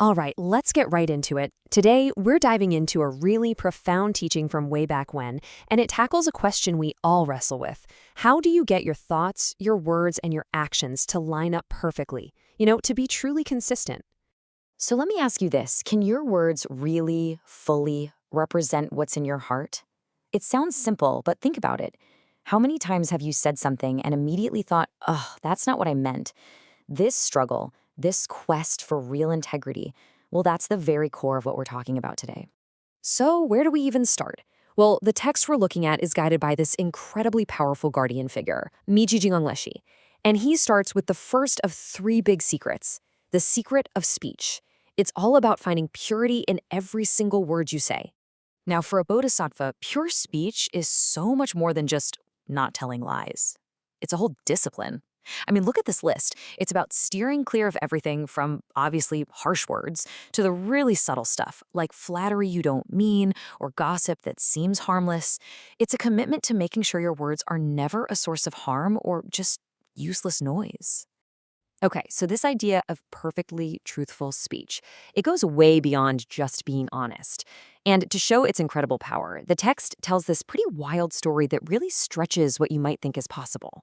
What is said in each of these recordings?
All right, let's get right into it. Today, we're diving into a really profound teaching from way back when, and it tackles a question we all wrestle with. How do you get your thoughts, your words, and your actions to line up perfectly? To be truly consistent. So let me ask you this. Can your words really, fully represent what's in your heart? It sounds simple, but think about it. How many times have you said something and immediately thought, oh, that's not what I meant? This struggle, this quest for real integrity, well, that's the very core of what we're talking about today. So, where do we even start? Well, the text we're looking at is guided by this incredibly powerful guardian figure, Miji Jingangleshi. And he starts with the first of three big secrets, the secret of speech. It's all about finding purity in every single word you say. Now, for a bodhisattva, pure speech is so much more than just not telling lies. It's a whole discipline. I mean, look at this list. It's about steering clear of everything from, obviously, harsh words to the really subtle stuff, like flattery you don't mean or gossip that seems harmless. It's a commitment to making sure your words are never a source of harm or just useless noise. Okay, so this idea of perfectly truthful speech, it goes way beyond just being honest. And to show its incredible power, the text tells this pretty wild story that really stretches what you might think is possible.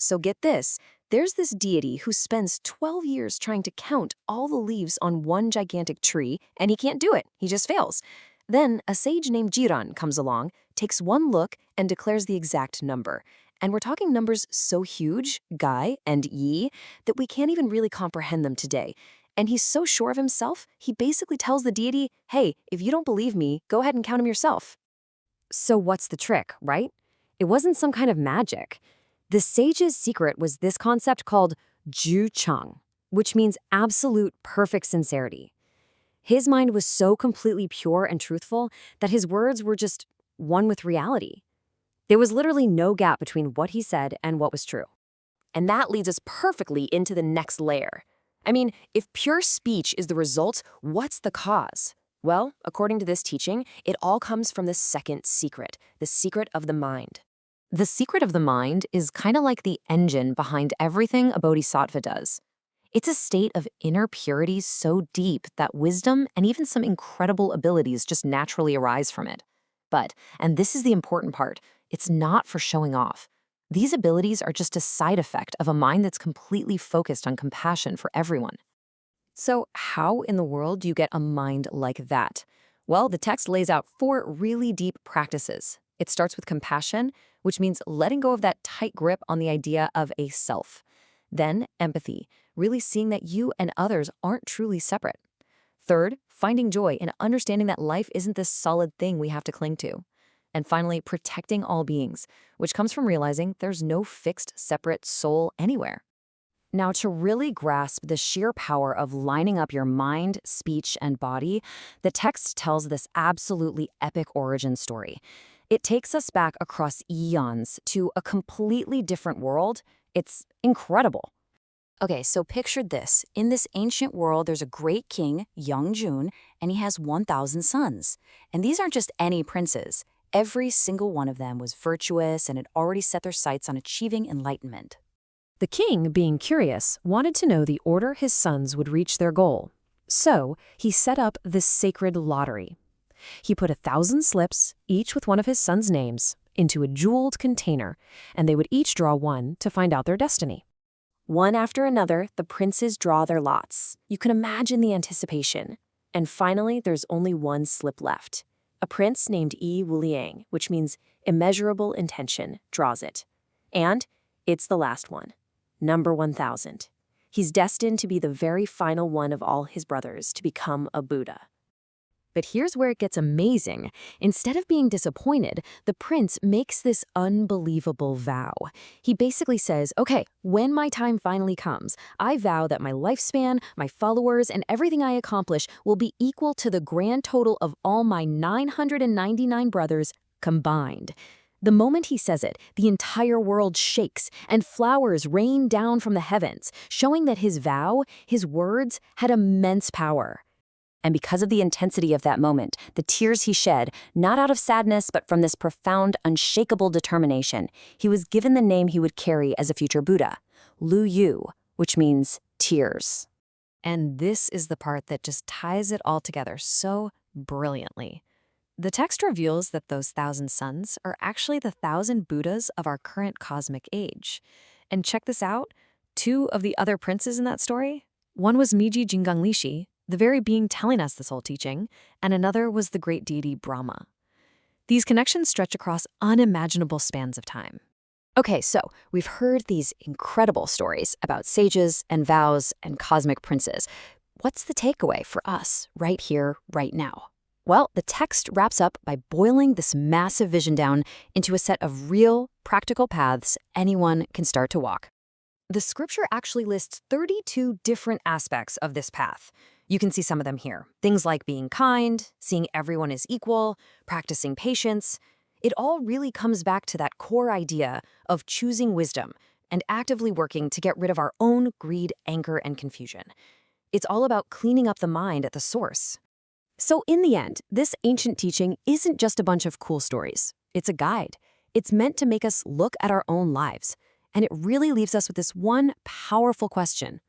So get this, there's this deity who spends 12 years trying to count all the leaves on one gigantic tree, and he can't do it. He just fails. Then a sage named Jiran comes along, takes one look, and declares the exact number. And we're talking numbers so huge, Gai and Yi, that we can't even really comprehend them today. And he's so sure of himself, he basically tells the deity, hey, if you don't believe me, go ahead and count them yourself. So what's the trick, right? It wasn't some kind of magic. The sage's secret was this concept called Ju Chang, which means absolute perfect sincerity. His mind was so completely pure and truthful that his words were just one with reality. There was literally no gap between what he said and what was true. And that leads us perfectly into the next layer. I mean, if pure speech is the result, what's the cause? Well, according to this teaching, it all comes from the second secret, the secret of the mind. The secret of the mind is kind of like the engine behind everything a bodhisattva does. It's a state of inner purity so deep that wisdom and even some incredible abilities just naturally arise from it. But, and this is the important part, it's not for showing off. These abilities are just a side effect of a mind that's completely focused on compassion for everyone. So how in the world do you get a mind like that? Well, the text lays out four really deep practices. It starts with compassion, which means letting go of that tight grip on the idea of a self. Then empathy, really seeing that you and others aren't truly separate. Third, finding joy in understanding that life isn't this solid thing we have to cling to. And finally, protecting all beings, which comes from realizing there's no fixed, separate soul anywhere. Now, to really grasp the sheer power of lining up your mind, speech, and body, the text tells this absolutely epic origin story. It takes us back across eons to a completely different world. It's incredible. Okay, so picture this. In this ancient world, there's a great king, Yeongjun, and he has 1,000 sons. And these aren't just any princes. Every single one of them was virtuous and had already set their sights on achieving enlightenment. The king, being curious, wanted to know the order his sons would reach their goal. So he set up this sacred lottery. He put 1,000 slips, each with one of his sons' names, into a jeweled container, and they would each draw one to find out their destiny. One after another, the princes draw their lots. You can imagine the anticipation. And finally, there's only one slip left. A prince named Yi Wuliang, which means immeasurable intention, draws it. And it's the last one, number 1,000. He's destined to be the very final one of all his brothers to become a Buddha. But here's where it gets amazing. Instead of being disappointed, the prince makes this unbelievable vow. He basically says, okay, when my time finally comes, I vow that my lifespan, my followers, and everything I accomplish will be equal to the grand total of all my 999 brothers combined. The moment he says it, the entire world shakes and flowers rain down from the heavens, showing that his vow, his words, had immense power. And because of the intensity of that moment, the tears he shed, not out of sadness, but from this profound, unshakable determination, he was given the name he would carry as a future Buddha, Lu Yu, which means tears. And this is the part that just ties it all together so brilliantly. The text reveals that those 1,000 suns are actually the 1,000 Buddhas of our current cosmic age. And check this out, two of the other princes in that story, one was Miji Jinganglishi, the very being telling us this whole teaching, and another was the great deity Brahma. These connections stretch across unimaginable spans of time. Okay, so we've heard these incredible stories about sages and vows and cosmic princes. What's the takeaway for us right here, right now? Well, the text wraps up by boiling this massive vision down into a set of real, practical paths anyone can start to walk. The scripture actually lists 32 different aspects of this path. You can see some of them here. Things like being kind, seeing everyone as equal, practicing patience. It all really comes back to that core idea of choosing wisdom and actively working to get rid of our own greed, anger, and confusion. It's all about cleaning up the mind at the source. So in the end, this ancient teaching isn't just a bunch of cool stories. It's a guide. It's meant to make us look at our own lives. And it really leaves us with this one powerful question.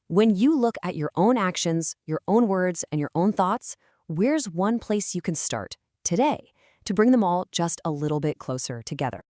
When you look at your own actions, your own words, and your own thoughts, where's one place you can start today to bring them all just a little bit closer together?